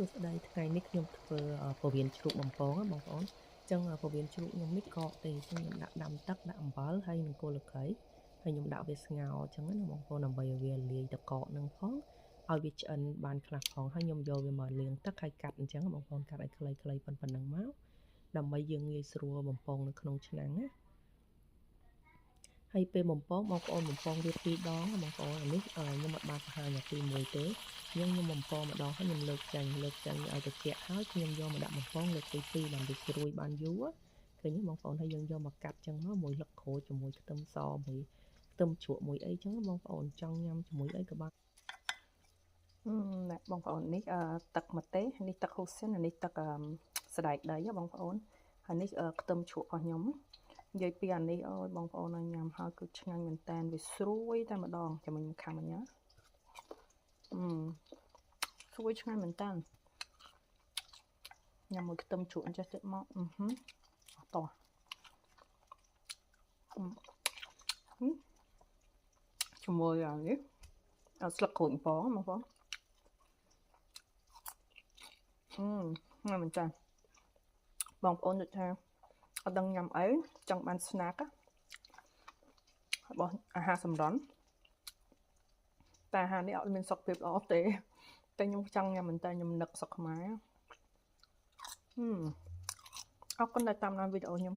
ួស្តីថ្ងៃនេះខ្ញុំធ្វើពវៀនជ្រូកបំពងបងប្អូនអញ្ចឹងពវៀនជ្រូកខ្ញុំនេះកកទេអញ្ចឹងខ្ញុំដាក់ដាំទឹកដាក់អំបិលហើយនឹងគល់ស្លឹកគ្រៃហើយខ្ញុំដាក់វាស្ងោរអញ្ចឹងណាបងប្អូនដើម្បីឲ្យវាលាយទៅកកនឹងផងឲ្យវាឆ្អិនបានខ្លះផងហើយខ្ញុំយកវាមកលាងទឹកហើយកាត់អញ្ចឹងបងប្អូនកាត់ឲ្យខ្លីៗប៉ុណ្ណឹងមកដើម្បីយើងងាយស្រួលបំពងនៅក្នុងឆ្នាំងណាហើយពេលបំពងបងប្អូនបំពងវា2ដងបងប្អូនអានេះខ្ញុំអត់បានបង្ហាញអាទី1ទេខ្ញុំបំពងម្ដងហើយខ្ញុំលើកចាញ់ឲ្យត្រជាក់ហើយខ្ញុំយកមកដាក់បំពងលើកទី2ដើម្បីស្រួយបានយូរឃើញទេបងប្អូនហើយយើងយកមកកាត់ចឹងមកមួយលឹកក្រូចជាមួយខ្ទឹមសមួយខ្ទឹមជ្រក់មួយអីចឹងបងប្អូនចង់ញ៉ាំជាមួយអីក៏បានណាបងប្អូននេះទឹកម្ទេសនេះទឹកហ៊ូស៊ីននេះទឹកសណ្តែកដីបងប្អូនហើយនេះខ្ទឹមជ្រក់របស់ខ្ញុំនិយាយពីអានេះអូយបងប្អូនឲ្យញ៉ាំហើយគឺឆ្ងាញ់មែនតើវាស្រួយតែម្ដងចាំខ្ញុំខាំអញ្ចឹងស្រួយឆ្ងាញ់មែនតើញ៉ាំមួយខ្ទឹមជ្រក់អញ្ចឹងទៀតមកតោះជាមួយអានេះស្លឹកក្រូចបំពងបងប្អូនញ៉ាំមែនតើបងប្អូនដូចថាអត់ដឹងញ៉ាំអីចង់បាន snack របស់អាហារសម្រន់តែអាហារនេះអត់មានសុខភាពល្អទេតែខ្ញុំចង់ញ៉ាំមែនតើខ្ញុំនឹកសុខខ្មែរអរគុណដែលតាមដានវីដេអូខ្ញុំ